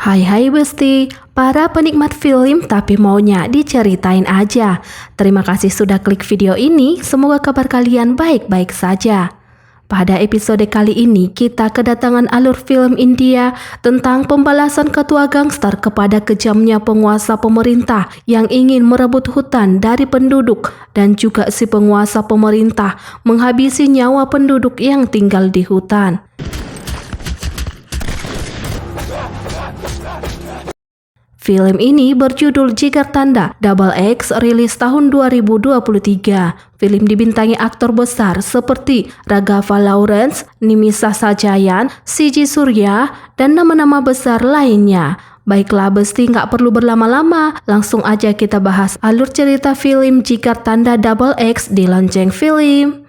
Hai Besti, para penikmat film tapi maunya diceritain aja. Terima kasih sudah klik video ini, semoga kabar kalian baik-baik saja. Pada episode kali ini kita kedatangan alur film India tentang pembalasan ketua gangster kepada kejamnya penguasa pemerintah yang ingin merebut hutan dari penduduk dan juga si penguasa pemerintah menghabisi nyawa penduduk yang tinggal di hutan. Film ini berjudul Jigar Tanda Double X, rilis tahun 2023. Film dibintangi aktor besar seperti Raghava Lawrence, Nimisa Sajayan, Siji Surya, dan nama-nama besar lainnya. Baiklah Besti, nggak perlu berlama-lama, langsung aja kita bahas alur cerita film Jigar Tanda Double X di Lonceng Film.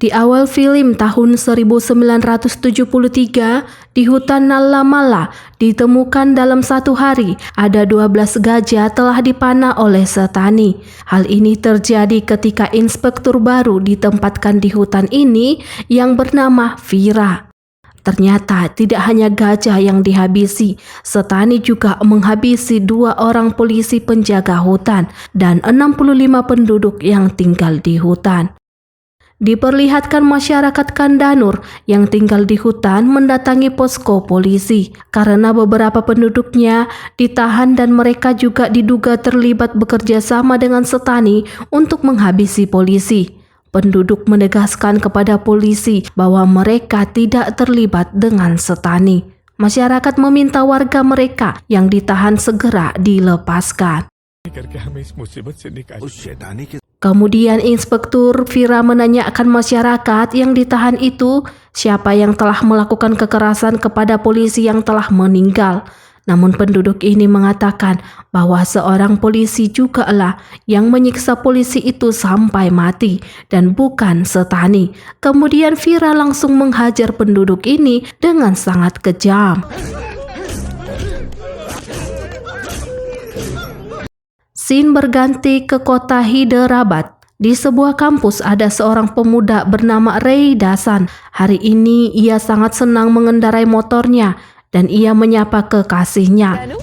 Di awal film tahun 1973, di hutan Nallamala ditemukan dalam satu hari ada 12 gajah telah dipanah oleh Setani. Hal ini terjadi ketika inspektur baru ditempatkan di hutan ini yang bernama Vira. Ternyata tidak hanya gajah yang dihabisi, Setani juga menghabisi 2 orang polisi penjaga hutan dan 65 penduduk yang tinggal di hutan. Diperlihatkan masyarakat Kandanur yang tinggal di hutan mendatangi posko polisi karena beberapa penduduknya ditahan dan mereka juga diduga terlibat bekerja sama dengan Setani untuk menghabisi polisi. Penduduk menegaskan kepada polisi bahwa mereka tidak terlibat dengan Setani. Masyarakat meminta warga mereka yang ditahan segera dilepaskan. Kemudian Inspektur Vira menanyakan masyarakat yang ditahan itu siapa yang telah melakukan kekerasan kepada polisi yang telah meninggal. Namun penduduk ini mengatakan bahwa seorang polisi jugalah yang menyiksa polisi itu sampai mati dan bukan Setani. Kemudian Vira langsung menghajar penduduk ini dengan sangat kejam. Scene berganti ke kota Hyderabad. Di sebuah kampus ada seorang pemuda bernama Ray Dasan. Hari ini ia sangat senang mengendarai motornya dan ia menyapa kekasihnya.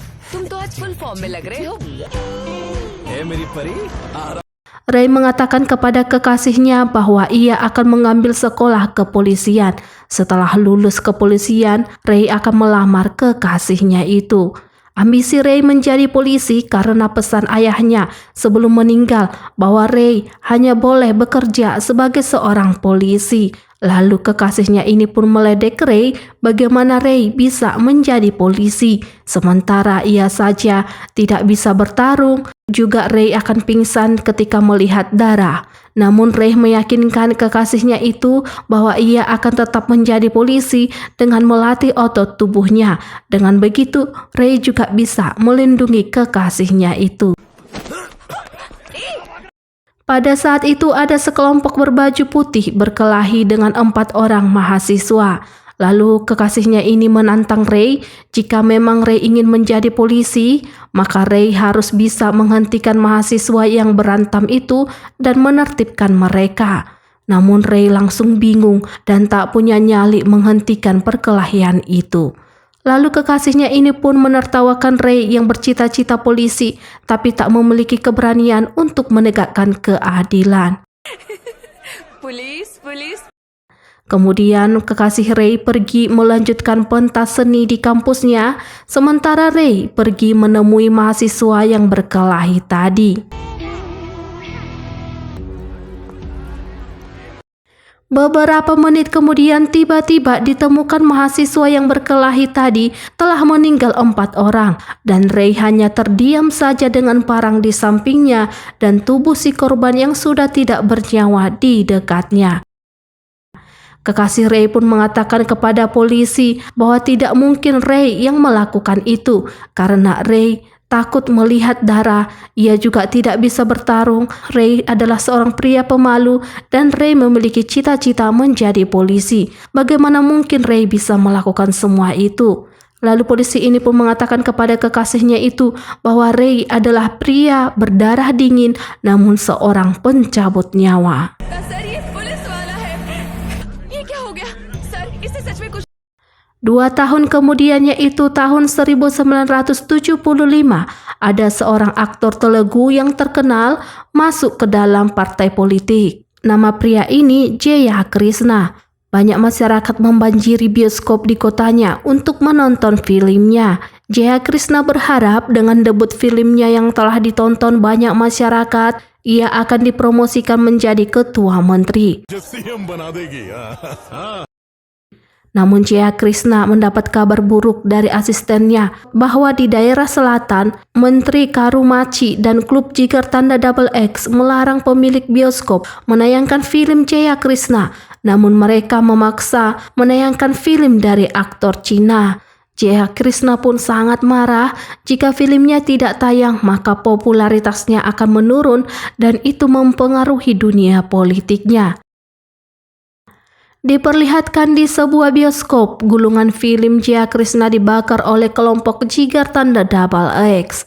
Ray mengatakan kepada kekasihnya bahwa ia akan mengambil sekolah kepolisian. Setelah lulus kepolisian, Ray akan melamar kekasihnya itu. Ambisi Ray menjadi polisi karena pesan ayahnya sebelum meninggal bahwa Ray hanya boleh bekerja sebagai seorang polisi. Lalu kekasihnya ini pun meledek Ray bagaimana Ray bisa menjadi polisi, sementara ia saja tidak bisa bertarung. Juga Ray akan pingsan ketika melihat darah. Namun Ray meyakinkan kekasihnya itu bahwa ia akan tetap menjadi polisi dengan melatih otot tubuhnya. Dengan begitu Ray juga bisa melindungi kekasihnya itu. Pada saat itu ada sekelompok berbaju putih berkelahi dengan 4 orang mahasiswa. Lalu kekasihnya ini menantang Ray, jika memang Ray ingin menjadi polisi, maka Ray harus bisa menghentikan mahasiswa yang berantem itu dan menertibkan mereka. Namun Ray langsung bingung dan tak punya nyali menghentikan perkelahian itu. Lalu kekasihnya ini pun menertawakan Ray yang bercita-cita polisi tapi tak memiliki keberanian untuk menegakkan keadilan. Polis. Kemudian kekasih Ray pergi melanjutkan pentas seni di kampusnya, sementara Ray pergi menemui mahasiswa yang berkelahi tadi. Beberapa menit kemudian tiba-tiba ditemukan mahasiswa yang berkelahi tadi telah meninggal 4 orang dan Ray hanya terdiam saja dengan parang di sampingnya dan tubuh si korban yang sudah tidak bernyawa di dekatnya. Kekasih Ray pun mengatakan kepada polisi bahwa tidak mungkin Ray yang melakukan itu karena Ray takut melihat darah. Ia juga tidak bisa bertarung. Ray adalah seorang pria pemalu dan Ray memiliki cita-cita menjadi polisi. Bagaimana mungkin Ray bisa melakukan semua itu? Lalu polisi ini pun mengatakan kepada kekasihnya itu bahwa Ray adalah pria berdarah dingin namun seorang pencabut nyawa. Sir ये पुलिस वाला है ये क्या हो गया सर इससे सच में कुछ 2 tahun kemudian, yaitu tahun 1975, ada seorang aktor Telugu yang terkenal masuk ke dalam partai politik. Nama pria ini Jaya Krishna. Banyak masyarakat membanjiri bioskop di kotanya untuk menonton filmnya. Jaya Krishna berharap dengan debut filmnya yang telah ditonton banyak masyarakat, ia akan dipromosikan menjadi ketua menteri. Namun Jaya Krishna mendapat kabar buruk dari asistennya bahwa di daerah selatan, Menteri Karumachi dan klub Jigar Tanda Double X melarang pemilik bioskop menayangkan film Jaya Krishna, namun mereka memaksa menayangkan film dari aktor Cina. Jaya Krishna pun sangat marah. Jika filmnya tidak tayang, maka popularitasnya akan menurun dan itu mempengaruhi dunia politiknya. Diperlihatkan di sebuah bioskop, gulungan film Jaya Krishna dibakar oleh kelompok Jigar Tanda Double X.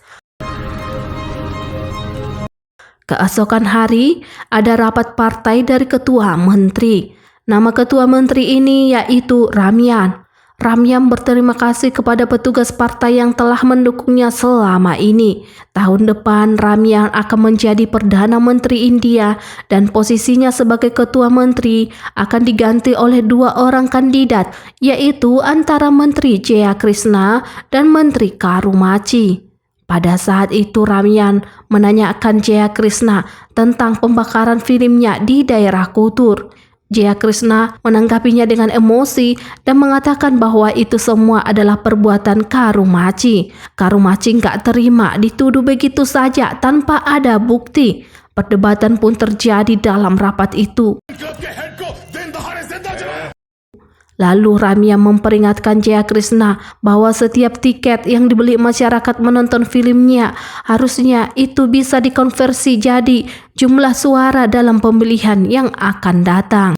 Keesokan hari, ada rapat partai dari ketua menteri. Nama ketua menteri ini yaitu Ramyan. Ramyan berterima kasih kepada petugas partai yang telah mendukungnya selama ini. Tahun depan, Ramyan akan menjadi Perdana Menteri India dan posisinya sebagai ketua menteri akan diganti oleh 2 orang kandidat, yaitu antara Menteri Jaya Krishna dan Menteri Karumachi. Pada saat itu Ramyan menanyakan Jaya Krishna tentang pembakaran filmnya di daerah Kutur. Jaya Krishna menanggapinya dengan emosi dan mengatakan bahwa itu semua adalah perbuatan Karumachi. Karumachi nggak terima dituduh begitu saja tanpa ada bukti. Perdebatan pun terjadi dalam rapat itu. Lalu Ramya memperingatkan Jaya Krishna bahwa setiap tiket yang dibeli masyarakat menonton filmnya harusnya itu bisa dikonversi jadi jumlah suara dalam pemilihan yang akan datang.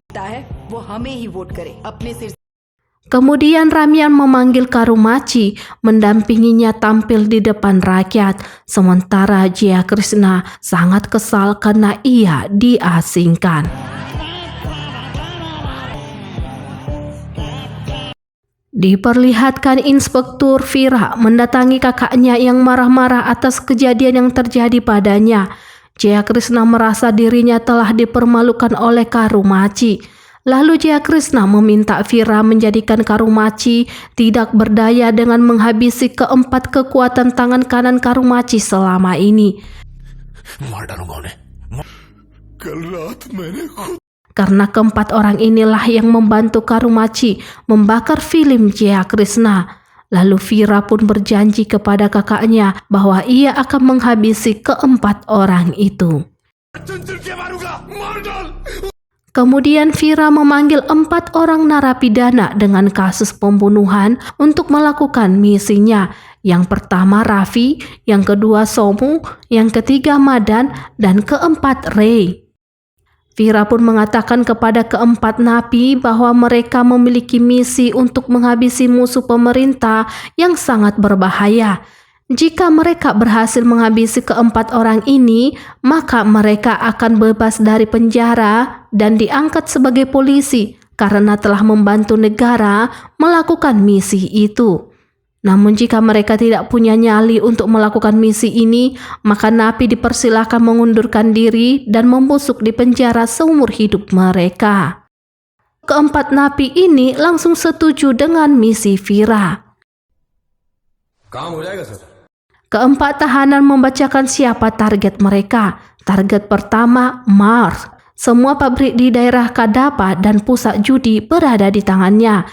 Kemudian Ramyan memanggil Karumachi mendampinginya tampil di depan rakyat. Sementara Jaya Krishna sangat kesal karena ia diasingkan. Diperlihatkan Inspektur Vira mendatangi kakaknya yang marah-marah atas kejadian yang terjadi padanya. Jaya Krishna merasa dirinya telah dipermalukan oleh Karumachi. Lalu Jaya Krishna meminta Vira menjadikan Karumachi tidak berdaya dengan menghabisi keempat kekuatan tangan kanan Karumachi selama ini. Karena keempat orang inilah yang membantu Karumachi membakar film Jaya Krishna. Lalu Vira pun berjanji kepada kakaknya bahwa ia akan menghabisi keempat orang itu. Kemudian Vira memanggil 4 orang narapidana dengan kasus pembunuhan untuk melakukan misinya. Yang pertama Raffi, yang kedua Somu, yang ketiga Madan, dan keempat Ray. Vira pun mengatakan kepada keempat napi bahwa mereka memiliki misi untuk menghabisi musuh pemerintah yang sangat berbahaya. Jika mereka berhasil menghabisi keempat orang ini, maka mereka akan bebas dari penjara dan diangkat sebagai polisi karena telah membantu negara melakukan misi itu. Namun jika mereka tidak punya nyali untuk melakukan misi ini, maka napi dipersilahkan mengundurkan diri dan membusuk di penjara seumur hidup mereka. Keempat napi ini langsung setuju dengan misi Vira. Keempat tahanan membacakan siapa target mereka. Target pertama, Mars. Semua pabrik di daerah Kadapa dan pusat judi berada di tangannya.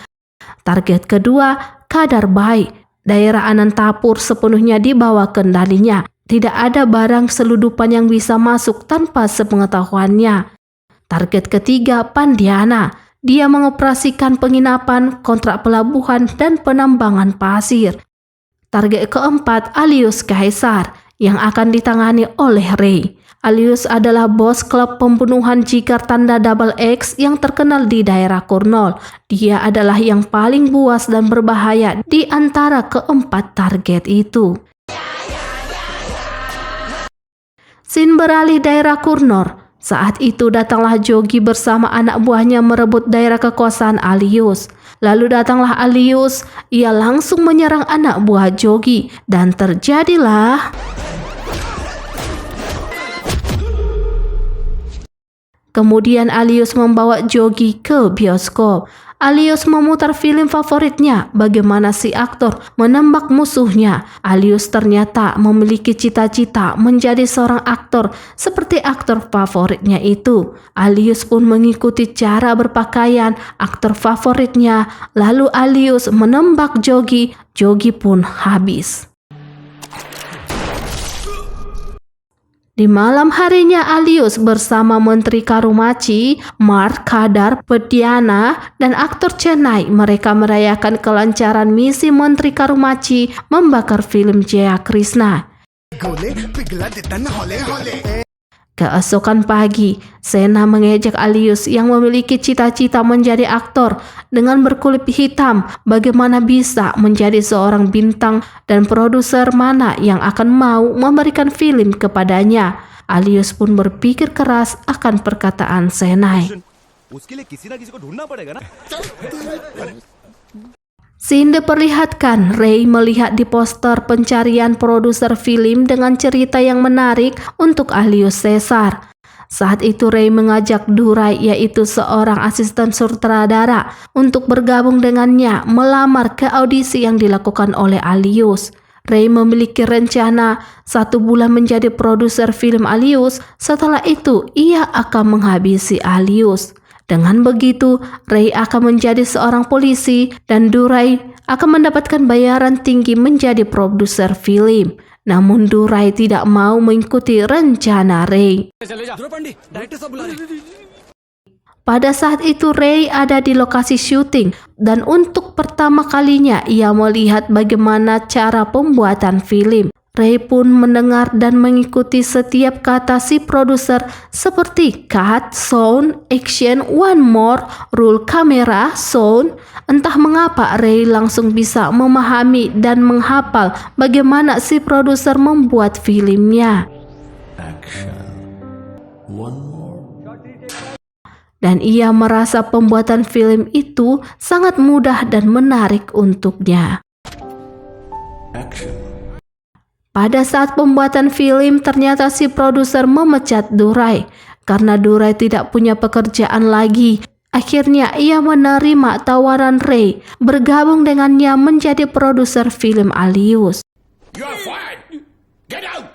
Target kedua, Kadarbai. Daerah Anantapur sepenuhnya di bawah kendalinya. Tidak ada barang seludupan yang bisa masuk tanpa sepengetahuannya. Target ketiga, Pandiana. Dia mengoperasikan penginapan, kontrak pelabuhan, dan penambangan pasir. Target keempat, Alius Kaisar, yang akan ditangani oleh Ray. Alius adalah bos klub pembunuhan jigar tanda double X yang terkenal di daerah Kurnol. Dia adalah yang paling buas dan berbahaya di antara keempat target itu. Scene beralih daerah Kurnor. Saat itu datanglah Jogi bersama anak buahnya merebut daerah kekuasaan Alius. Lalu datanglah Alius, ia langsung menyerang anak buah Jogi dan terjadilah kemudian Alius membawa Jogi ke bioskop. Alius memutar film favoritnya, bagaimana si aktor menembak musuhnya. Alius ternyata memiliki cita-cita menjadi seorang aktor seperti aktor favoritnya itu. Alius pun mengikuti cara berpakaian aktor favoritnya. Lalu Alius menembak Jogi, Jogi pun habis. Di malam harinya Alius bersama Menteri Karumachi, Mark Kadar Pediana, dan aktor Chennai mereka merayakan kelancaran misi Menteri Karumachi membakar film Jaya Krishna. Keesokan pagi, Sena mengejek Alius yang memiliki cita-cita menjadi aktor dengan berkulit hitam. Bagaimana bisa menjadi seorang bintang dan produser mana yang akan mau memberikan film kepadanya. Alius pun berpikir keras akan perkataan Senai. Scene diperlihatkan Ray melihat di poster pencarian produser film dengan cerita yang menarik untuk Alius Caesar. Saat itu Ray mengajak Durai, yaitu seorang asisten sutradara, untuk bergabung dengannya melamar ke audisi yang dilakukan oleh Alius. Ray memiliki rencana 1 bulan menjadi produser film Alius, setelah itu ia akan menghabisi Alius. Dengan begitu, Ray akan menjadi seorang polisi dan Durai akan mendapatkan bayaran tinggi menjadi produser film. Namun Durai tidak mau mengikuti rencana Ray. Pada saat itu Ray ada di lokasi syuting dan untuk pertama kalinya ia melihat bagaimana cara pembuatan film. Ray pun mendengar dan mengikuti setiap kata si produser seperti cut, sound, action, one more, roll kamera, sound. Entah mengapa Ray langsung bisa memahami dan menghafal bagaimana si produser membuat filmnya. Action. One more. Dan ia merasa pembuatan film itu sangat mudah dan menarik untuknya. Action. Pada saat pembuatan film, ternyata si produser memecat Durai karena Durai tidak punya pekerjaan lagi. Akhirnya ia menerima tawaran Ray bergabung dengannya menjadi produser film Alius. You are fired. Get out.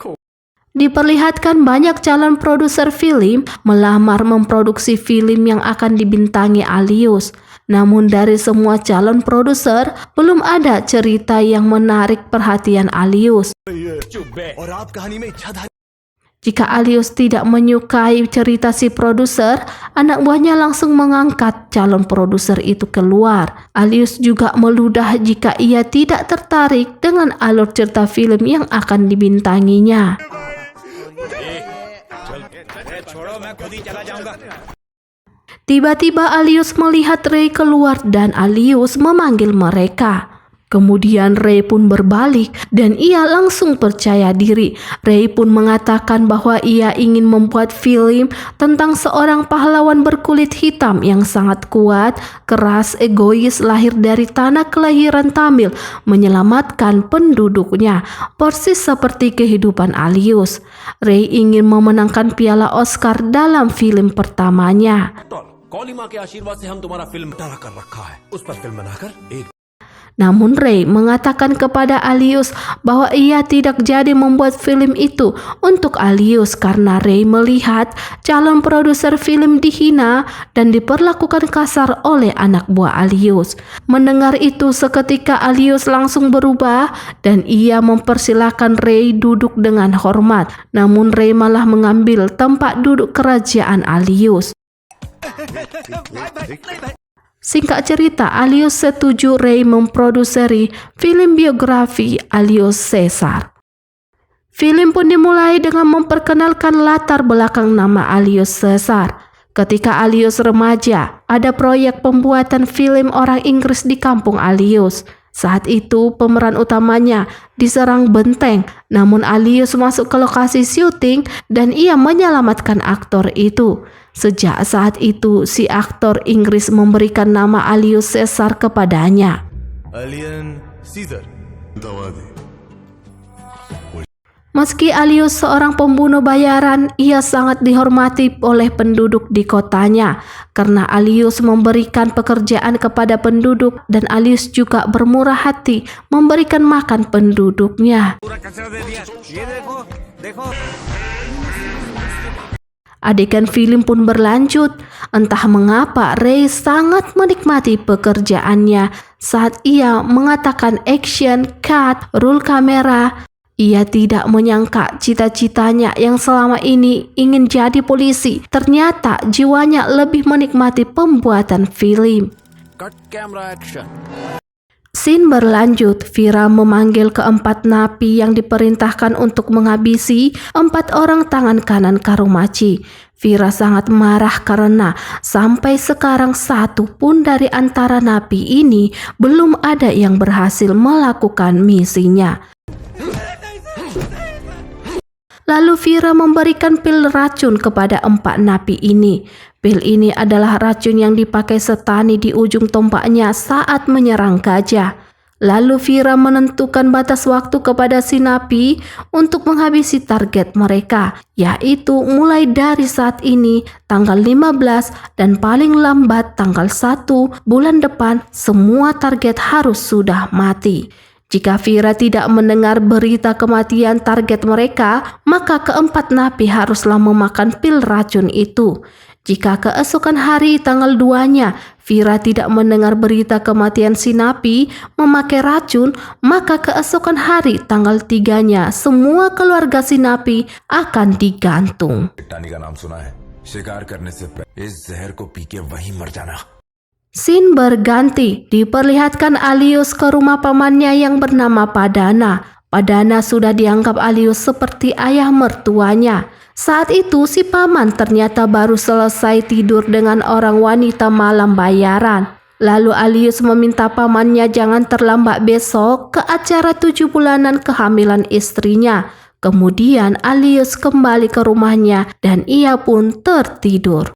Diperlihatkan banyak calon produser film melamar memproduksi film yang akan dibintangi Alius. Namun dari semua calon produser, belum ada cerita yang menarik perhatian Alius. Jika Alius tidak menyukai cerita si produser, anak buahnya langsung mengangkat calon produser itu keluar. Alius juga meludah jika ia tidak tertarik dengan alur cerita film yang akan dibintanginya. Tiba-tiba Alius melihat Ray keluar dan Alius memanggil mereka. Kemudian Ray pun berbalik dan ia langsung percaya diri. Ray pun mengatakan bahwa ia ingin membuat film tentang seorang pahlawan berkulit hitam yang sangat kuat, keras, egois, lahir dari tanah kelahiran Tamil, menyelamatkan penduduknya, persis seperti kehidupan Alius. Ray ingin memenangkan piala Oscar dalam film pertamanya. कौली माँ के आशीर्वाद से हम तुम्हारा फिल्म तैयार कर रखा है उस पर फिल्म बनाकर एक Namun Ray mengatakan kepada Alius bahwa ia tidak jadi membuat film itu untuk Alius karena Ray melihat calon produser film dihina dan diperlakukan kasar oleh anak buah Alius. Mendengar itu seketika Alius langsung berubah dan ia mempersilahkan Ray duduk dengan hormat. Namun Ray malah mengambil tempat duduk kerajaan Alius. Singkat cerita, Alius setuju Ray memproduseri film biografi Alius Caesar. Film pun dimulai dengan memperkenalkan latar belakang nama Alius Caesar. Ketika Alius remaja, ada proyek pembuatan film orang Inggris di kampung Alius. Saat itu pemeran utamanya diserang benteng, namun Alius masuk ke lokasi syuting dan ia menyelamatkan aktor itu. Sejak saat itu, si aktor Inggris memberikan nama Alius Caesar kepadanya. Alien Caesar. Meski Alius seorang pembunuh bayaran, ia sangat dihormati oleh penduduk di kotanya karena Alius memberikan pekerjaan kepada penduduk dan Alius juga bermurah hati memberikan makan penduduknya. Adegan film pun berlanjut. Entah mengapa Ray sangat menikmati pekerjaannya saat ia mengatakan action, cut, roll kamera. Ia tidak menyangka cita-citanya yang selama ini ingin jadi polisi, ternyata jiwanya lebih menikmati pembuatan film. Cut camera action. Scene berlanjut, Vira memanggil keempat napi yang diperintahkan untuk menghabisi 4 orang tangan kanan Karumachi. Vira sangat marah karena sampai sekarang satu pun dari antara napi ini belum ada yang berhasil melakukan misinya. Lalu Vira memberikan pil racun kepada 4 napi ini. Pil ini adalah racun yang dipakai Setani di ujung tombaknya saat menyerang gajah. Lalu Vira menentukan batas waktu kepada si napi untuk menghabisi target mereka, yaitu mulai dari saat ini tanggal 15 dan paling lambat tanggal 1 bulan depan semua target harus sudah mati. Jika Vira tidak mendengar berita kematian target mereka, maka keempat napi haruslah memakan pil racun itu. Jika keesokan hari tanggal 2-nya Vira tidak mendengar berita kematian si napi memakai racun, maka keesokan hari tanggal 3-nya semua keluarga si napi akan digantung. टानी का नाम सुना है शिकार करने से पहले इस जहर को पी के वहीं मर जाना। Scene berganti, diperlihatkan Alius ke rumah pamannya yang bernama Padana. Padana sudah dianggap Alius seperti ayah mertuanya. Saat itu si paman ternyata baru selesai tidur dengan orang wanita malam bayaran. Lalu Alius meminta pamannya jangan terlambat besok ke acara 7 bulanan kehamilan istrinya. Kemudian Alius kembali ke rumahnya dan ia pun tertidur.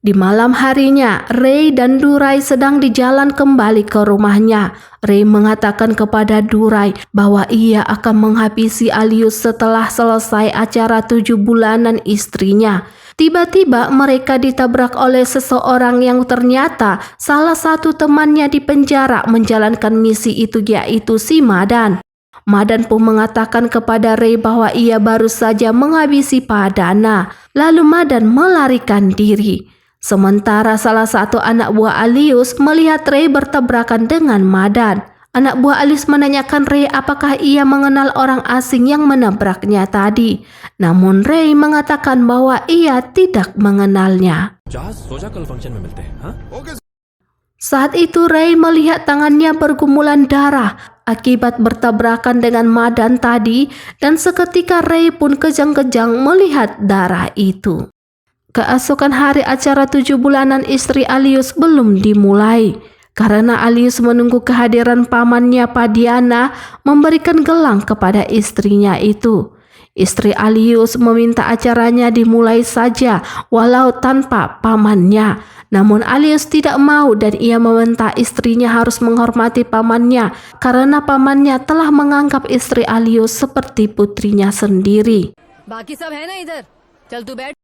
Di malam harinya, Ray dan Durai sedang di jalan kembali ke rumahnya. Ray mengatakan kepada Durai bahwa ia akan menghabisi Alius setelah selesai acara 7 bulanan istrinya. Tiba-tiba mereka ditabrak oleh seseorang yang ternyata salah satu temannya di penjara menjalankan misi itu, yaitu si Madan. Madan pun mengatakan kepada Ray bahwa ia baru saja menghabisi Padana. Lalu Madan melarikan diri. Sementara salah satu anak buah Alius melihat Ray bertabrakan dengan Madan. Anak buah Alius menanyakan Ray apakah ia mengenal orang asing yang menabraknya tadi. Namun Ray mengatakan bahwa ia tidak mengenalnya. जहाज सोचा कल फंक्शन में मिलते हैं, हाँ? Saat itu Ray melihat tangannya bergumulan darah akibat bertabrakan dengan Madan tadi dan seketika Ray pun kejang-kejang melihat darah itu. Keesokan hari acara 7 bulanan istri Alius belum dimulai karena Alius menunggu kehadiran pamannya Padiana memberikan gelang kepada istrinya itu. Istri Alius meminta acaranya dimulai saja walau tanpa pamannya. Namun Alius tidak mau dan ia meminta istrinya harus menghormati pamannya karena pamannya telah menganggap istri Alius seperti putrinya sendiri. बाकी सब है ना इधर चल तू बैठ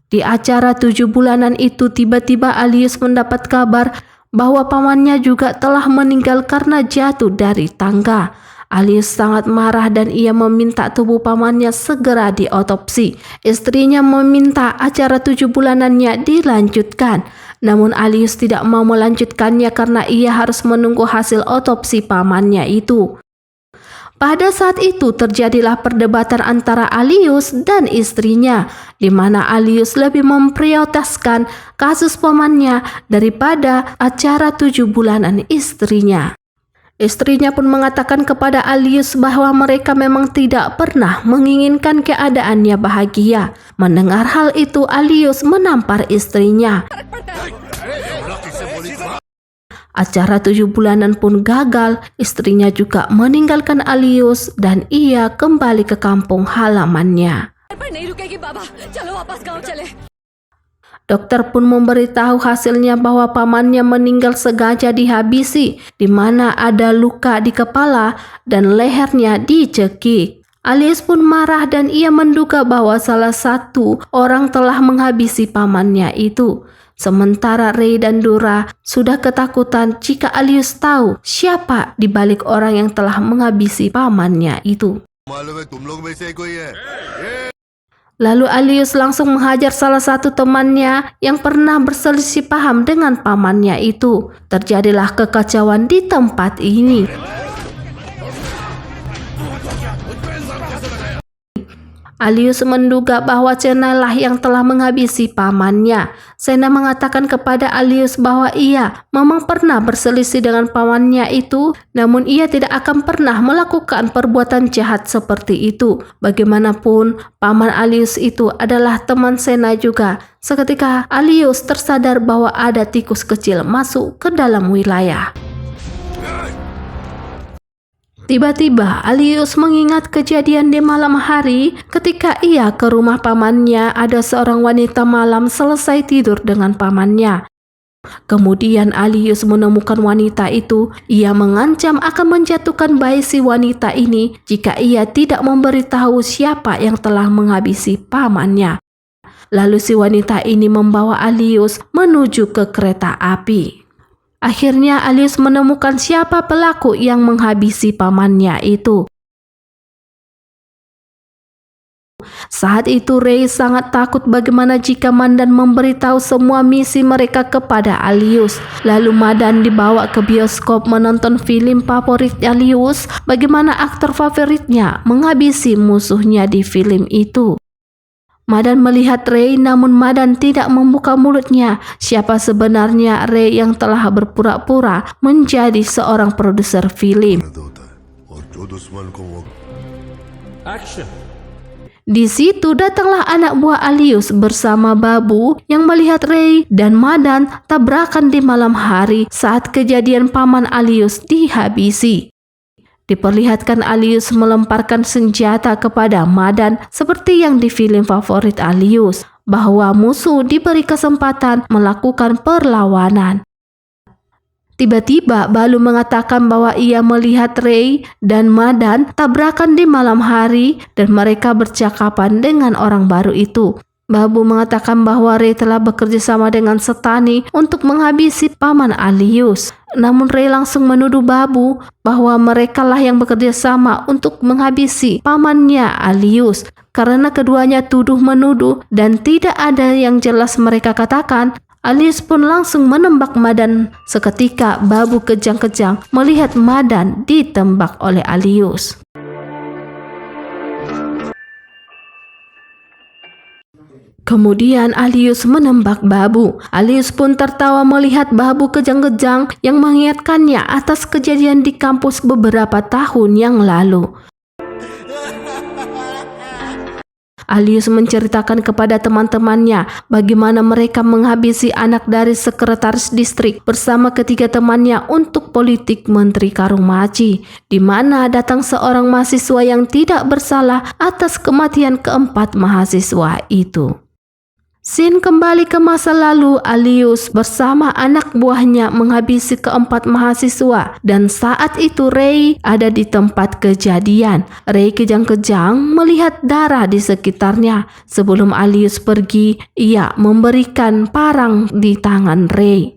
Di acara 7 bulanan itu tiba-tiba Alius mendapat kabar bahwa pamannya juga telah meninggal karena jatuh dari tangga. Alius sangat marah dan ia meminta tubuh pamannya segera diotopsi. Istrinya meminta acara 7 bulanannya dilanjutkan. Namun Alius tidak mau melanjutkannya karena ia harus menunggu hasil otopsi pamannya itu. Pada saat itu terjadilah perdebatan antara Alius dan istrinya, di mana Alius lebih memprioritaskan kasus pamannya daripada acara 7 bulanan istrinya. Istrinya pun mengatakan kepada Alius bahwa mereka memang tidak pernah menginginkan keadaannya bahagia. Mendengar hal itu, Alius menampar istrinya. Acara 7 bulanan pun gagal, istrinya juga meninggalkan Alius dan ia kembali ke kampung halamannya. पर नहीं रुकेगी बाबा, चलो वापस गांव चले। Dokter pun memberitahu hasilnya bahwa pamannya meninggal sengaja dihabisi, di mana ada luka di kepala dan lehernya dicekik. Alius pun marah dan ia menduga bahwa salah satu orang telah menghabisi pamannya itu. Sementara Ray dan Dora sudah ketakutan jika Alius tahu siapa di balik orang yang telah menghabisi pamannya itu. Lalu Alius langsung menghajar salah satu temannya yang pernah berselisih paham dengan pamannya itu. Terjadilah kekacauan di tempat ini. Alius menduga bahwa Sena lah yang telah menghabisi pamannya. Sena mengatakan kepada Alius bahwa ia memang pernah berselisih dengan pamannya itu, namun ia tidak akan pernah melakukan perbuatan jahat seperti itu. Bagaimanapun, paman Alius itu adalah teman Sena juga. Seketika Alius tersadar bahwa ada tikus kecil masuk ke dalam wilayah. Tiba-tiba Alius mengingat kejadian di malam hari ketika ia ke rumah pamannya. Ada seorang wanita malam selesai tidur dengan pamannya. Kemudian Alius menemukan wanita itu. Ia mengancam akan menjatuhkan bayi si wanita ini jika ia tidak memberitahu siapa yang telah menghabisi pamannya. Lalu si wanita ini membawa Alius menuju ke kereta api. Akhirnya Alius menemukan siapa pelaku yang menghabisi pamannya itu. Saat itu Ray sangat takut bagaimana jika Mandan memberitahu semua misi mereka kepada Alius. Lalu Mandan dibawa ke bioskop menonton film favorit Alius, bagaimana aktor favoritnya menghabisi musuhnya di film itu. Madan melihat Ray, namun Madan tidak membuka mulutnya. Siapa sebenarnya Ray yang telah berpura-pura menjadi seorang produser film? Action. Di situ datanglah anak buah Alius bersama Babu yang melihat Ray dan Madan tabrakan di malam hari saat kejadian paman Alius dihabisi. Diperlihatkan Alius melemparkan senjata kepada Madan seperti yang di film favorit Alius, bahwa musuh diberi kesempatan melakukan perlawanan. Tiba-tiba Balu mengatakan bahwa ia melihat Ray dan Madan tabrakan di malam hari dan mereka bercakapan dengan orang baru itu. Babu mengatakan bahwa Ray telah bekerja sama dengan Setani untuk menghabisi paman Alius. Namun Ray langsung menuduh Babu bahwa mereka lah yang bekerja sama untuk menghabisi pamannya Alius. Karena keduanya tuduh-menuduh dan tidak ada yang jelas mereka katakan, Alius pun langsung menembak Madan. Seketika Babu kejang-kejang melihat Madan ditembak oleh Alius. Kemudian Alius menembak Babu. Alius pun tertawa melihat Babu kejang-kejang yang mengingatkannya atas kejadian di kampus beberapa tahun yang lalu. Alius menceritakan kepada teman-temannya bagaimana mereka menghabisi anak dari sekretaris distrik bersama ketiga temannya untuk politik Menteri Karungmaci, di mana datang seorang mahasiswa yang tidak bersalah atas kematian keempat mahasiswa itu. Scene kembali ke masa lalu. Alius bersama anak buahnya menghabisi keempat mahasiswa dan saat itu Ray ada di tempat kejadian. Ray kejang-kejang melihat darah di sekitarnya. Sebelum Alius pergi, ia memberikan parang di tangan Ray.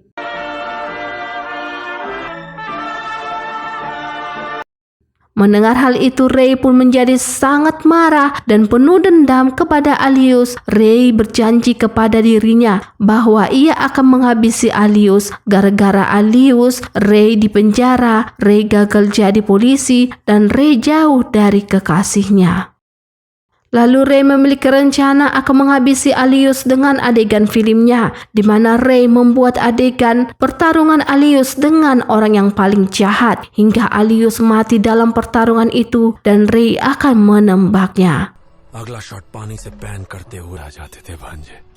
Mendengar hal itu, Ray pun menjadi sangat marah dan penuh dendam kepada Alius. Ray berjanji kepada dirinya bahwa ia akan menghabisi Alius. Gara-gara Alius, Ray dipenjara, Ray gagal jadi polisi, dan Ray jauh dari kekasihnya. Lalu Ray memiliki rencana akan menghabisi Alius dengan adegan filmnya, di mana Ray membuat adegan pertarungan Alius dengan orang yang paling jahat hingga Alius mati dalam pertarungan itu dan Ray akan menembaknya. अगला शॉट पानी से पैन करते हुए आ जाते थे भांजे.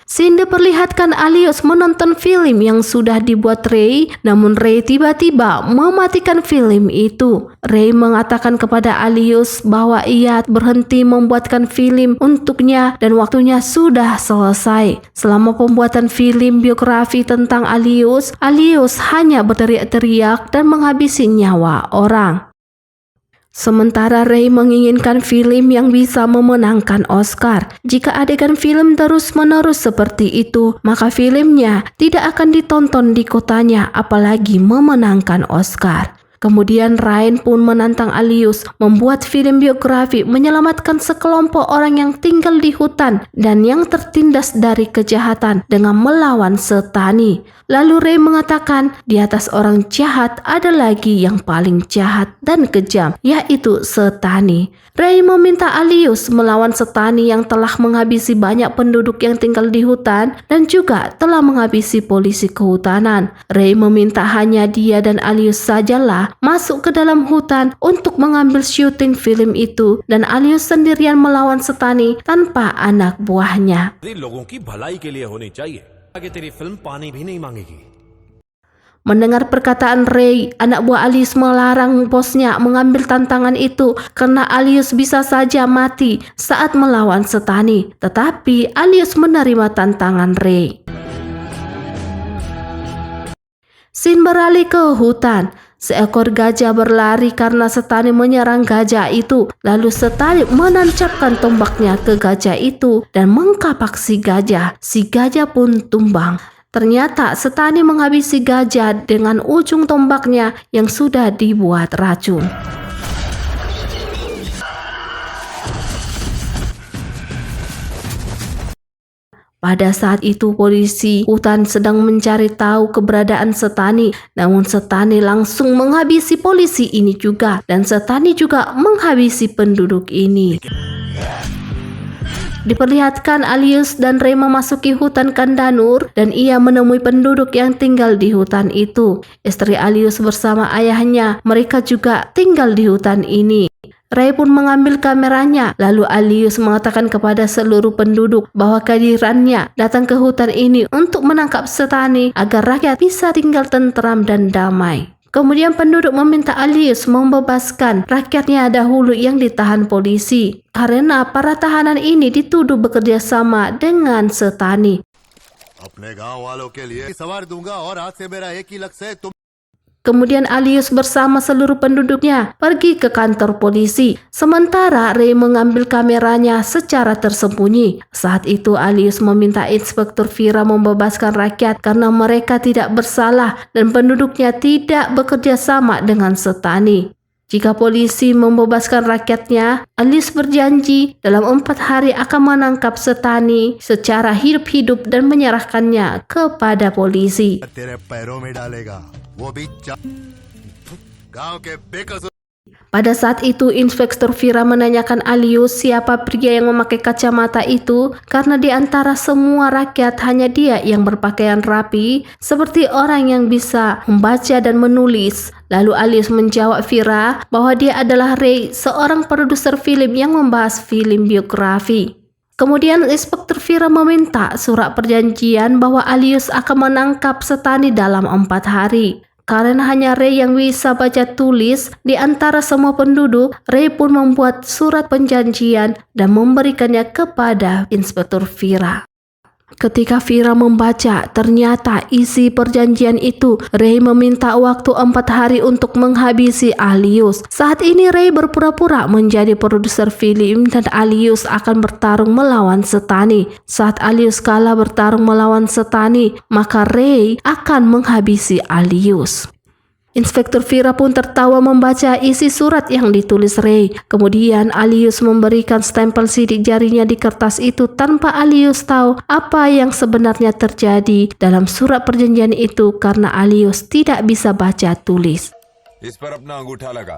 Scene diperlihatkan Alius menonton film yang sudah dibuat Ray, namun Ray tiba-tiba mematikan film itu. Ray mengatakan kepada Alius bahwa ia berhenti membuatkan film untuknya dan waktunya sudah selesai. Selama pembuatan film biografi tentang Alius, Alius hanya berteriak-teriak dan menghabisi nyawa orang. Sementara Ray menginginkan film yang bisa memenangkan Oscar. Jika adegan film terus-menerus seperti itu, maka filmnya tidak akan ditonton di kotanya, apalagi memenangkan Oscar. Kemudian Ryan pun menantang Alius membuat film biografi menyelamatkan sekelompok orang yang tinggal di hutan dan yang tertindas dari kejahatan dengan melawan Setani. Lalu Ray mengatakan di atas orang jahat ada lagi yang paling jahat dan kejam, yaitu Setani. Ray meminta Alius melawan Setani yang telah menghabisi banyak penduduk yang tinggal di hutan dan juga telah menghabisi polisi kehutanan. Ray meminta hanya dia dan Alius sajalah masuk ke dalam hutan untuk mengambil syuting film itu dan Alius sendirian melawan Setani tanpa anak buahnya. तेरी लोगों की भलाई के लिए होनी चाहिए. आगे तेरी फिल्म पानी भी नहीं मांगेगी. Mendengar perkataan Ray, anak buah Alius melarang bosnya mengambil tantangan itu karena Alius bisa saja mati saat melawan Setani. Tetapi Alius menerima tantangan Ray. Scene beralih ke hutan. Seekor gajah berlari karena Setani menyerang gajah itu. Lalu Setani menancapkan tombaknya ke gajah itu dan mengkapak si gajah. Si gajah pun tumbang. Ternyata Setani menghabisi gajah dengan ujung tombaknya yang sudah dibuat racun. Pada saat itu polisi hutan sedang mencari tahu keberadaan Setani, namun Setani langsung menghabisi polisi ini juga dan Setani juga menghabisi penduduk ini. Diperlihatkan Alius dan Ray memasuki hutan Kandanur dan ia menemui penduduk yang tinggal di hutan itu. Istri Alius bersama ayahnya, mereka juga tinggal di hutan ini. Ray pun mengambil kameranya, lalu Alius mengatakan kepada seluruh penduduk bahwa kehadirannya datang ke hutan ini untuk menangkap Setani agar rakyat bisa tinggal tentram dan damai. Kemudian penduduk meminta Alius membebaskan rakyatnya dahulu yang ditahan polisi karena para tahanan ini dituduh bekerja sama dengan Setani. Kemudian Alius bersama seluruh penduduknya pergi ke kantor polisi. Sementara Ray mengambil kameranya secara tersembunyi. Saat itu Alius meminta Inspektur Vira membebaskan rakyat karena mereka tidak bersalah dan penduduknya tidak bekerja sama dengan Setani. Jika polisi membebaskan rakyatnya, Alius berjanji dalam 4 hari akan menangkap Setani secara hidup-hidup dan menyerahkannya kepada polisi. Pada saat itu Inspektur Vira menanyakan Alius siapa pria yang memakai kacamata itu karena di antara semua rakyat hanya dia yang berpakaian rapi seperti orang yang bisa membaca dan menulis. Lalu Alius menjawab Vira bahwa dia adalah Ray, seorang produser film yang membahas film biografi. Kemudian Inspektur Vira meminta surat perjanjian bahwa Alius akan menangkap Setani dalam 4 hari. Karena hanya Ray yang bisa baca tulis di antara semua penduduk, Ray pun membuat surat perjanjian dan memberikannya kepada Inspektur Vira. Ketika Vira membaca, ternyata isi perjanjian itu Ray meminta waktu 4 hari untuk menghabisi Alius. Saat ini Ray berpura-pura menjadi produser film dan Alius akan bertarung melawan Setani. Saat Alius kalah bertarung melawan Setani, maka Ray akan menghabisi Alius. Inspektur Vira pun tertawa membaca isi surat yang ditulis Ray. Kemudian Alius memberikan stempel sidik jarinya di kertas itu tanpa Alius tahu apa yang sebenarnya terjadi dalam surat perjanjian itu karena Alius tidak bisa baca tulis. इस पर अपना अंगूठा लगा.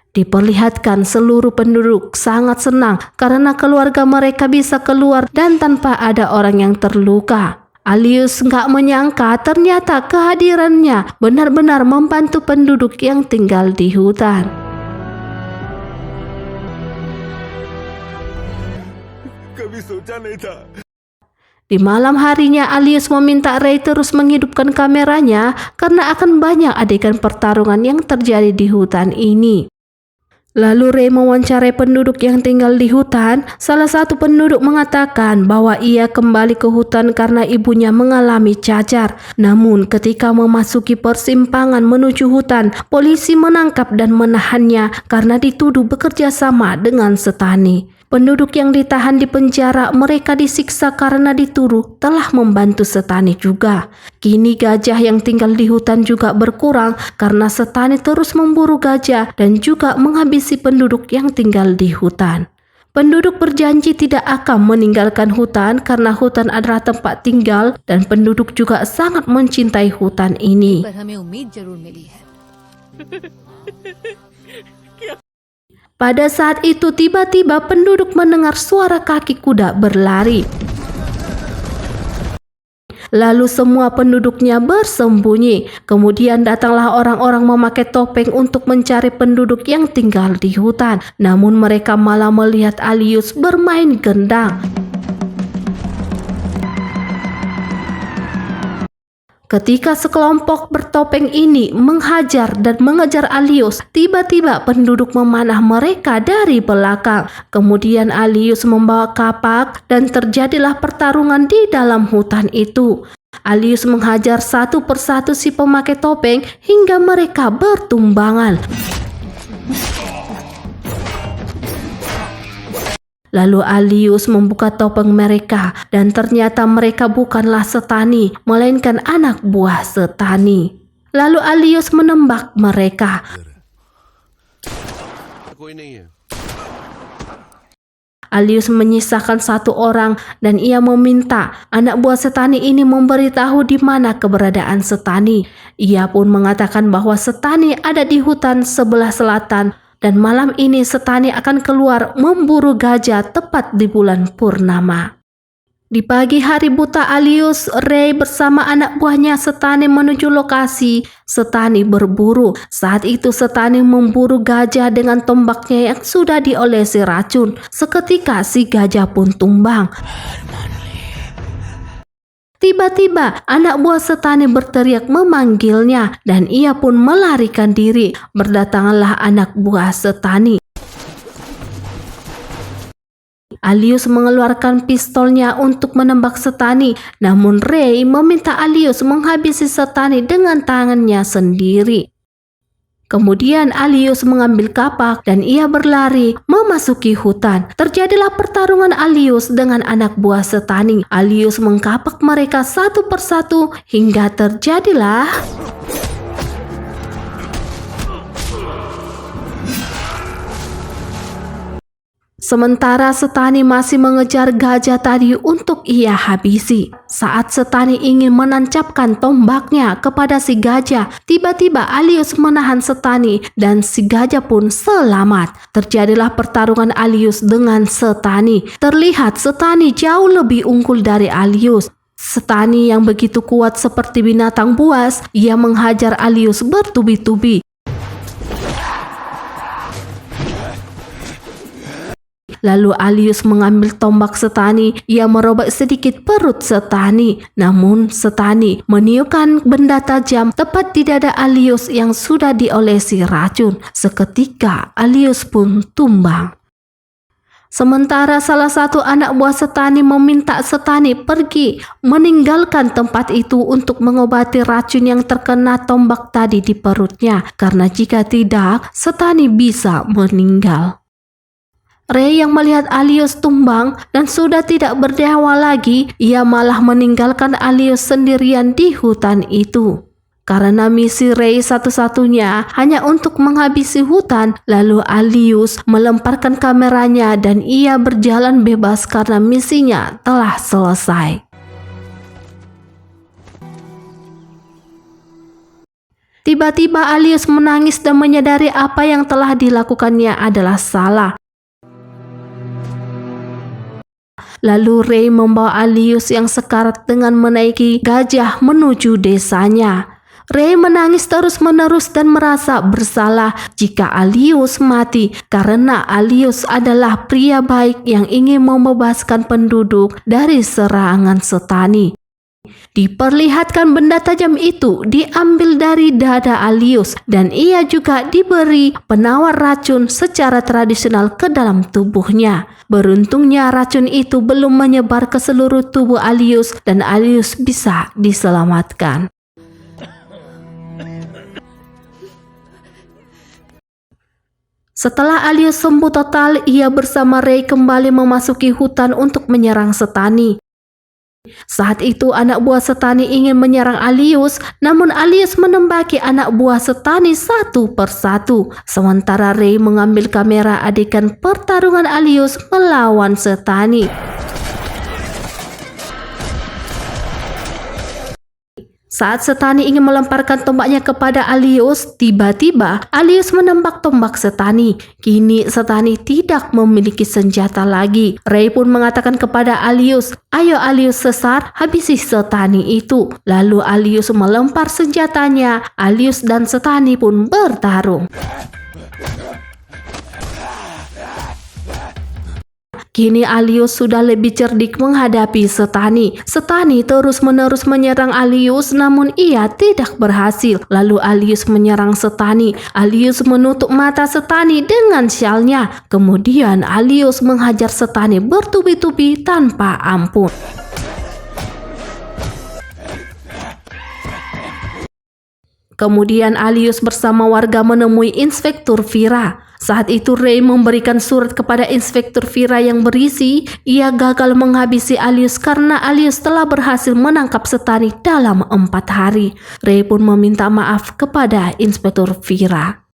Diperlihatkan seluruh penduduk sangat senang karena keluarga mereka bisa keluar dan tanpa ada orang yang terluka. Alius nggak menyangka ternyata kehadirannya benar-benar membantu penduduk yang tinggal di hutan. कभी सोचा नहीं था। Di malam harinya, Alius meminta Ray terus menghidupkan kameranya karena akan banyak adegan pertarungan yang terjadi di hutan ini. Lalu Ray mewawancarai penduduk yang tinggal di hutan. Salah satu penduduk mengatakan bahwa ia kembali ke hutan karena ibunya mengalami cacar. Namun ketika memasuki persimpangan menuju hutan, polisi menangkap dan menahannya karena dituduh bekerja sama dengan Setani. Penduduk yang ditahan di penjara mereka disiksa karena dituduh telah membantu Setani juga. Kini gajah yang tinggal di hutan juga berkurang karena Setani terus memburu gajah dan juga menghabisi penduduk yang tinggal di hutan. Penduduk berjanji tidak akan meninggalkan hutan karena hutan adalah tempat tinggal dan penduduk juga sangat mencintai hutan ini. पर हमें उम्मीद जरूर मिली है। Pada saat itu tiba-tiba penduduk mendengar suara kaki kuda berlari. Lalu semua penduduknya bersembunyi. Kemudian datanglah orang-orang memakai topeng untuk mencari penduduk yang tinggal di hutan. Namun mereka malah melihat Alius bermain gendang. Ketika sekelompok bertopeng ini menghajar dan mengejar Alius, tiba-tiba penduduk memanah mereka dari belakang. Kemudian Alius membawa kapak dan terjadilah pertarungan di dalam hutan itu. Alius menghajar satu persatu si pemakai topeng hingga mereka bertumbangan. Lalu Alius membuka topeng mereka dan ternyata mereka bukanlah Setani, melainkan anak buah Setani. Lalu Alius menembak mereka. कोई नहीं है। Alius menyisakan satu orang dan ia meminta anak buah Setani ini memberitahu di mana keberadaan Setani. Ia pun mengatakan bahwa Setani ada di hutan sebelah selatan. Dan malam ini Setani akan keluar memburu gajah tepat di bulan purnama. Di pagi hari buta Alius, Ray bersama anak buahnya Setani menuju lokasi Setani berburu. Saat itu Setani memburu gajah dengan tombaknya yang sudah diolesi racun. Seketika si gajah pun tumbang. Tiba-tiba anak buah Setani berteriak memanggilnya dan ia pun melarikan diri. Berdatanganlah anak buah Setani. Alius mengeluarkan pistolnya untuk menembak Setani, namun Ray meminta Alius menghabisi Setani dengan tangannya sendiri. Kemudian Alius mengambil kapak dan ia berlari memasuki hutan. Terjadilah pertarungan Alius dengan anak buah Setani. Alius mengkapak mereka satu persatu hingga terjadilah sementara Setani masih mengejar gajah tadi untuk ia habisi. Saat Setani ingin menancapkan tombaknya kepada si gajah, tiba-tiba Alius menahan Setani dan si gajah pun selamat. Terjadilah pertarungan Alius dengan Setani. Terlihat Setani jauh lebih unggul dari Alius. Setani yang begitu kuat seperti binatang buas, ia menghajar Alius bertubi-tubi. Lalu Alius mengambil tombak Setani, ia merobek sedikit perut Setani. Namun Setani meniupkan benda tajam tepat di dada Alius yang sudah diolesi racun. Seketika Alius pun tumbang. Sementara salah satu anak buah Setani meminta Setani pergi meninggalkan tempat itu untuk mengobati racun yang terkena tombak tadi di perutnya. Karena jika tidak, Setani bisa meninggal. Ray yang melihat Alius tumbang dan sudah tidak bernyawa lagi, ia malah meninggalkan Alius sendirian di hutan itu. Karena misi Ray satu-satunya hanya untuk menghabisi hutan, lalu Alius melemparkan kameranya dan ia berjalan bebas karena misinya telah selesai. Tiba-tiba Alius menangis dan menyadari apa yang telah dilakukannya adalah salah. Lalu Ray membawa Alius yang sekarat dengan menaiki gajah menuju desanya. Ray menangis terus-menerus dan merasa bersalah jika Alius mati karena Alius adalah pria baik yang ingin membebaskan penduduk dari serangan Setani. Diperlihatkan benda tajam itu diambil dari dada Alius dan ia juga diberi penawar racun secara tradisional ke dalam tubuhnya. Beruntungnya racun itu belum menyebar ke seluruh tubuh Alius dan Alius bisa diselamatkan. Setelah Alius sembuh total, ia bersama Ray kembali memasuki hutan untuk menyerang Setani. Saat itu anak buah Setani ingin menyerang Alius, namun Alius menembaki anak buah Setani satu persatu. Sementara Ray mengambil kamera adegan pertarungan Alius melawan Setani. Saat Setani ingin melemparkan tombaknya kepada Alius, tiba-tiba Alius menembak tombak Setani. Kini Setani tidak memiliki senjata lagi. Ray pun mengatakan kepada Alius, "Ayo Alius sesar, habisi Setani itu." Lalu Alius melempar senjatanya. Alius dan Setani pun bertarung. Kini Alius sudah lebih cerdik menghadapi Setani. Setani terus-menerus menyerang Alius namun ia tidak berhasil. Lalu Alius menyerang Setani. Alius menutup mata Setani dengan syalnya. Kemudian Alius menghajar Setani bertubi-tubi tanpa ampun. Kemudian Alius bersama warga menemui Inspektur Vira. Saat itu Ray memberikan surat kepada Inspektur Vira yang berisi ia gagal menghabisi Alius karena Alius telah berhasil menangkap Setani dalam 4 hari. Ray pun meminta maaf kepada Inspektur Vira.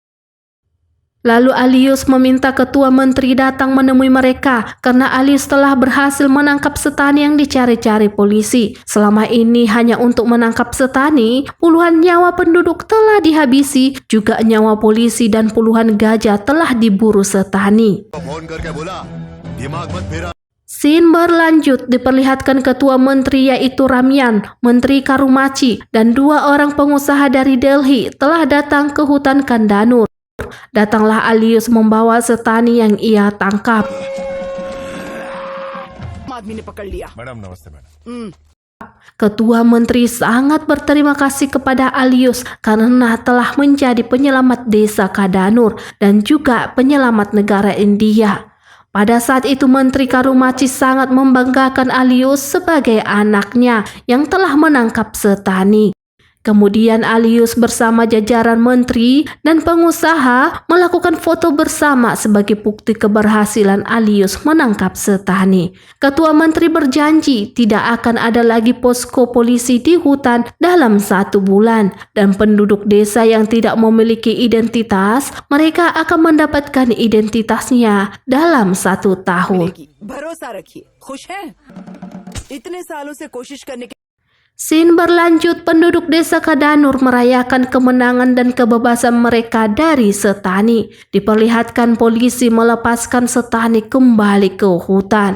Lalu Alius meminta ketua menteri datang menemui mereka karena Alius telah berhasil menangkap Setani yang dicari-cari polisi. Selama ini hanya untuk menangkap Setani, puluhan nyawa penduduk telah dihabisi, juga nyawa polisi dan puluhan gajah telah diburu Setani. Scene berlanjut diperlihatkan ketua menteri yaitu Ramyan, Menteri Karumachi, dan 2 orang pengusaha dari Delhi telah datang ke hutan Kandanur. Datanglah Alius membawa Setani yang ia tangkap. Ketua menteri sangat berterima kasih kepada Alius karena telah menjadi penyelamat desa Kandanur dan juga penyelamat negara India. Pada saat itu Menteri Karumachi sangat membanggakan Alius sebagai anaknya yang telah menangkap Setani. Kemudian Alius bersama jajaran menteri dan pengusaha melakukan foto bersama sebagai bukti keberhasilan Alius menangkap Setani. Ketua menteri berjanji tidak akan ada lagi posko polisi di hutan dalam 1 bulan dan penduduk desa yang tidak memiliki identitas, mereka akan mendapatkan identitasnya dalam 1 tahun. Scene berlanjut, penduduk desa Kandanur merayakan kemenangan dan kebebasan mereka dari Setani. Diperlihatkan polisi melepaskan Setani kembali ke hutan.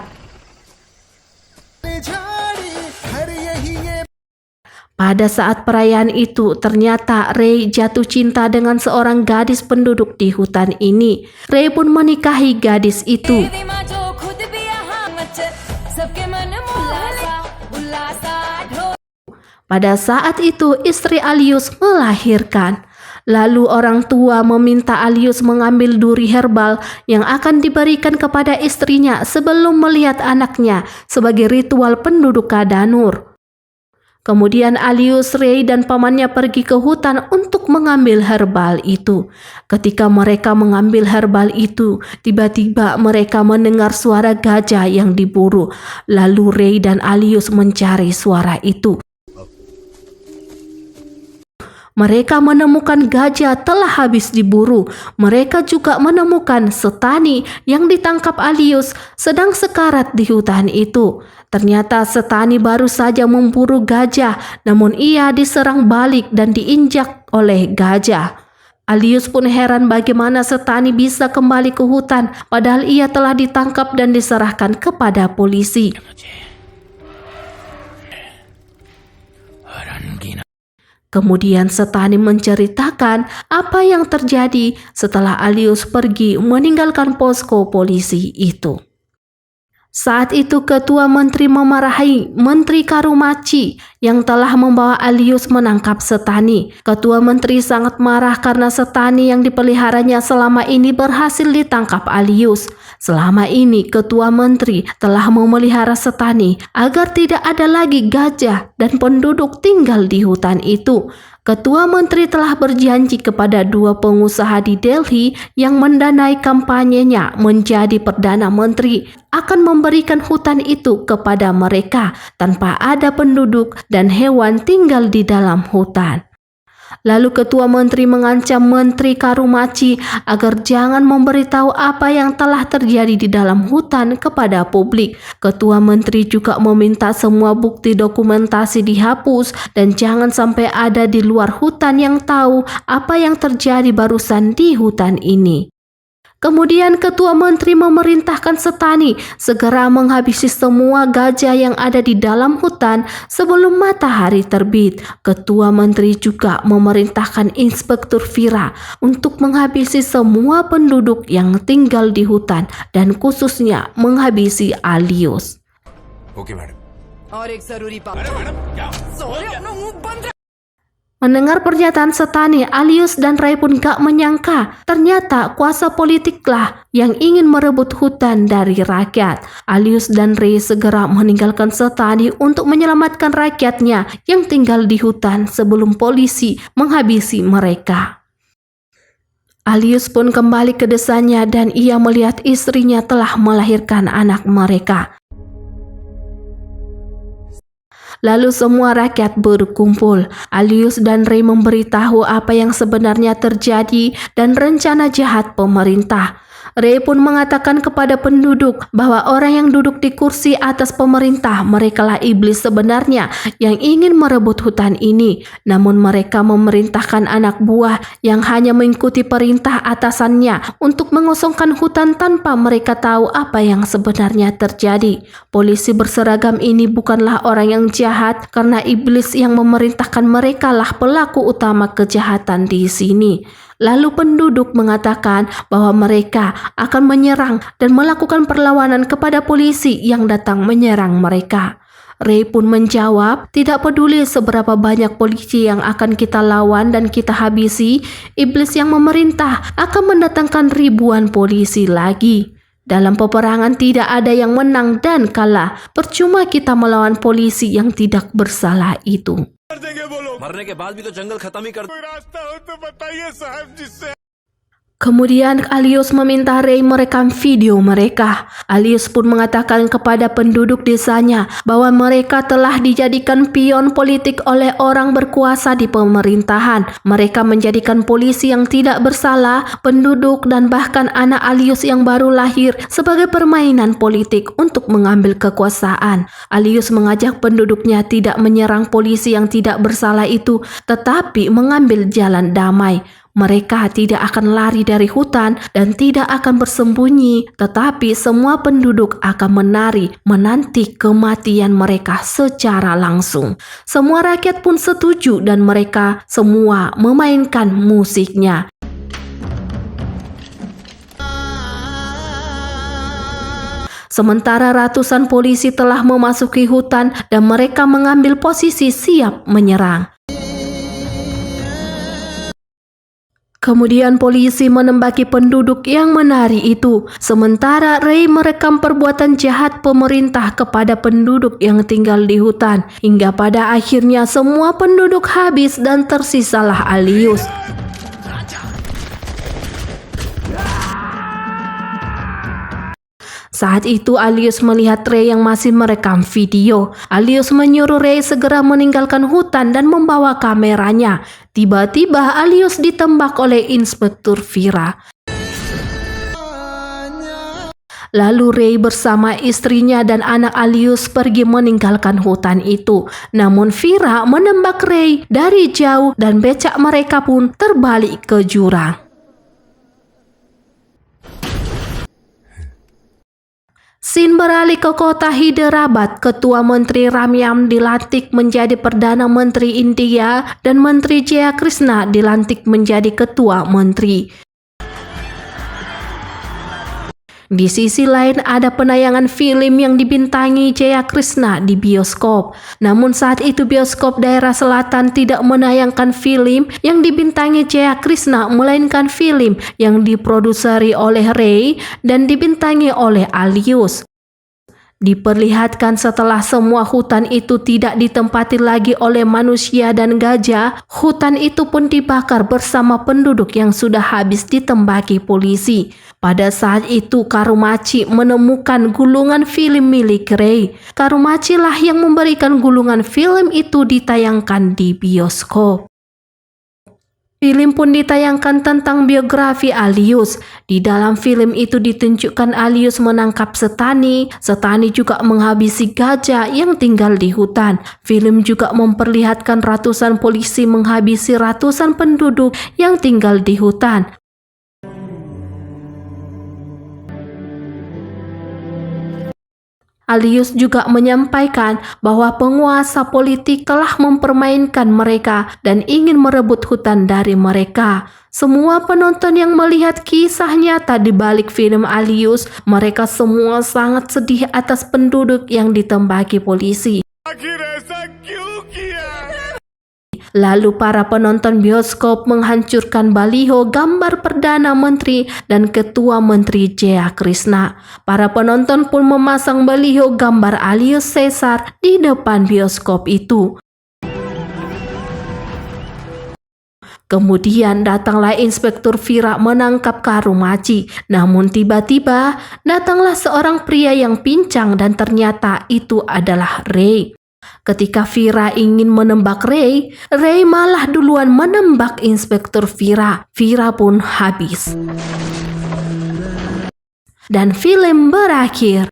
Pada saat perayaan itu, ternyata Ray jatuh cinta dengan seorang gadis penduduk di hutan ini. Ray pun menikahi gadis itu. Pada saat itu istri Alius melahirkan. Lalu orang tua meminta Alius mengambil duri herbal yang akan diberikan kepada istrinya sebelum melihat anaknya sebagai ritual penduduk Kandanur. Kemudian Alius, Ray dan pamannya pergi ke hutan untuk mengambil herbal itu. Ketika mereka mengambil herbal itu, tiba-tiba mereka mendengar suara gajah yang diburu. Lalu Ray dan Alius mencari suara itu. Mereka menemukan gajah telah habis diburu. Mereka juga menemukan Setani yang ditangkap Alius sedang sekarat di hutan itu. Ternyata Setani baru saja memburu gajah, namun ia diserang balik dan diinjak oleh gajah. Alius pun heran bagaimana Setani bisa kembali ke hutan padahal ia telah ditangkap dan diserahkan kepada polisi. Kemudian Setani menceritakan apa yang terjadi setelah Alius pergi meninggalkan posko polisi itu. Saat itu Ketua Menteri memarahi Menteri Karumachi yang telah membawa Alius menangkap Setani. Ketua Menteri sangat marah karena Setani yang dipeliharanya selama ini berhasil ditangkap Alius. Selama ini Ketua Menteri telah memelihara Setani agar tidak ada lagi gajah dan penduduk tinggal di hutan itu. Ketua Menteri telah berjanji kepada dua pengusaha di Delhi yang mendanai kampanyenya menjadi Perdana Menteri akan memberikan hutan itu kepada mereka tanpa ada penduduk dan hewan tinggal di dalam hutan. Lalu Ketua Menteri mengancam Menteri Karumachi agar jangan memberitahu apa yang telah terjadi di dalam hutan kepada publik. Ketua Menteri juga meminta semua bukti dokumentasi dihapus dan jangan sampai ada di luar hutan yang tahu apa yang terjadi barusan di hutan ini. Kemudian Ketua Menteri memerintahkan Setani segera menghabisi semua gajah yang ada di dalam hutan sebelum matahari terbit. Ketua Menteri juga memerintahkan Inspektur Vira untuk menghabisi semua penduduk yang tinggal di hutan dan khususnya menghabisi Alius. Okay madam. और एक जरूरी बात। सोरे अपना मुंह बंद रख। Mendengar pernyataan Setani, Alius dan Ray pun gak menyangka ternyata kuasa politiklah yang ingin merebut hutan dari rakyat. Alius dan Ray segera meninggalkan Setani untuk menyelamatkan rakyatnya yang tinggal di hutan sebelum polisi menghabisi mereka. Alius pun kembali ke desanya dan ia melihat istrinya telah melahirkan anak mereka. Lalu semua rakyat berkumpul. Alius dan Ray memberitahu apa yang sebenarnya terjadi dan rencana jahat pemerintah. Ray pun mengatakan kepada penduduk bahwa orang yang duduk di kursi atas pemerintah merekalah iblis sebenarnya yang ingin merebut hutan ini. Namun mereka memerintahkan anak buah yang hanya mengikuti perintah atasannya untuk mengosongkan hutan tanpa mereka tahu apa yang sebenarnya terjadi. Polisi berseragam ini bukanlah orang yang jahat karena iblis yang memerintahkan merekalah pelaku utama kejahatan di sini. Lalu penduduk mengatakan bahwa mereka akan menyerang dan melakukan perlawanan kepada polisi yang datang menyerang mereka. Ray pun menjawab, tidak peduli seberapa banyak polisi yang akan kita lawan dan kita habisi, iblis yang memerintah akan mendatangkan ribuan polisi lagi. Dalam peperangan tidak ada yang menang dan kalah, percuma kita melawan polisi yang tidak bersalah itu. मरने के बाद भी तो जंगल खत्म ही कर। Kemudian Alius meminta Ray merekam video mereka. Alius pun mengatakan kepada penduduk desanya bahwa mereka telah dijadikan pion politik oleh orang berkuasa di pemerintahan. Mereka menjadikan polisi yang tidak bersalah, penduduk dan bahkan anak Alius yang baru lahir sebagai permainan politik untuk mengambil kekuasaan. Alius mengajak penduduknya tidak menyerang polisi yang tidak bersalah itu, tetapi mengambil jalan damai. Mereka tidak akan lari dari hutan dan tidak akan bersembunyi, tetapi semua penduduk akan menanti kematian mereka secara langsung. Semua rakyat pun setuju dan mereka semua memainkan musiknya. Sementara ratusan polisi telah memasuki hutan dan mereka mengambil posisi siap menyerang. Kemudian polisi menembaki penduduk yang menari itu. Sementara Ray merekam perbuatan jahat pemerintah kepada penduduk yang tinggal di hutan. Hingga pada akhirnya semua penduduk habis dan tersisalah Alius. Saat itu Alius melihat Ray yang masih merekam video. Alius menyuruh Ray segera meninggalkan hutan dan membawa kameranya. Tiba-tiba Alius ditembak oleh Inspektur Vira. Lalu Ray bersama istrinya dan anak Alius pergi meninggalkan hutan itu. Namun Vira menembak Ray dari jauh dan becak mereka pun terbalik ke jurang. Scene beralih ke kota Hyderabad. Ketua Menteri Ramyam dilantik menjadi Perdana Menteri India dan Menteri Jayakrishna dilantik menjadi Ketua Menteri. Di sisi lain ada penayangan film yang dibintangi Jayakrishna di bioskop. Namun saat itu bioskop daerah selatan tidak menayangkan film yang dibintangi Jayakrishna, melainkan film yang diproduseri oleh Ray dan dibintangi oleh Alius. Diperlihatkan setelah semua hutan itu tidak ditempati lagi oleh manusia dan gajah, hutan itu pun dibakar bersama penduduk yang sudah habis ditembaki polisi. Pada saat itu Karumachi menemukan gulungan film milik Ray. Karumachi lah yang memberikan gulungan film itu ditayangkan di bioskop. Film pun ditayangkan tentang biografi Alius. Di dalam film itu ditunjukkan Alius menangkap Setani. Setani juga menghabisi gajah yang tinggal di hutan. Film juga memperlihatkan ratusan polisi menghabisi ratusan penduduk yang tinggal di hutan. Alius juga menyampaikan bahwa penguasa politik telah mempermainkan mereka dan ingin merebut hutan dari mereka. Semua penonton yang melihat kisah nyata di balik film Alius, mereka semua sangat sedih atas penduduk yang ditembaki polisi. Lalu para penonton bioskop menghancurkan baliho gambar Perdana Menteri dan Ketua Menteri Jayakrishna. Para penonton pun memasang baliho gambar Alius Caesar di depan bioskop itu. Kemudian datanglah Inspektur Vira menangkap Karumachi. Namun tiba-tiba datanglah seorang pria yang pincang dan ternyata itu adalah Ray. Ketika Vira ingin menembak Ray, Ray malah duluan menembak Inspektur Vira. Vira pun habis. Dan film berakhir.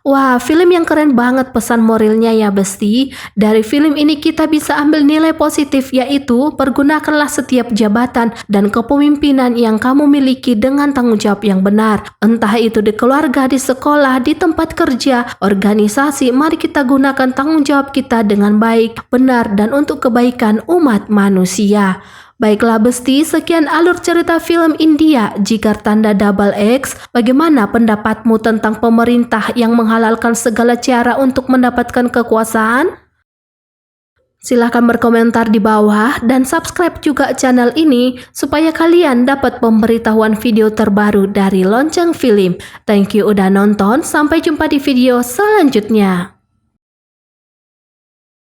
Wah, film yang keren banget pesan moralnya ya besti. Dari film ini kita bisa ambil nilai positif, yaitu pergunakanlah setiap jabatan dan kepemimpinan yang kamu miliki dengan tanggung jawab yang benar. Entah itu di keluarga, di sekolah, di tempat kerja, organisasi, mari kita gunakan tanggung jawab kita dengan baik, benar, dan untuk kebaikan umat manusia. Baiklah besti, sekian alur cerita film India Jigar Tanda Double X. Bagaimana pendapatmu tentang pemerintah yang menghalalkan segala cara untuk mendapatkan kekuasaan? Silahkan berkomentar di bawah dan subscribe juga channel ini supaya kalian dapat pemberitahuan video terbaru dari Lonceng Film. Thank you udah nonton, sampai jumpa di video selanjutnya.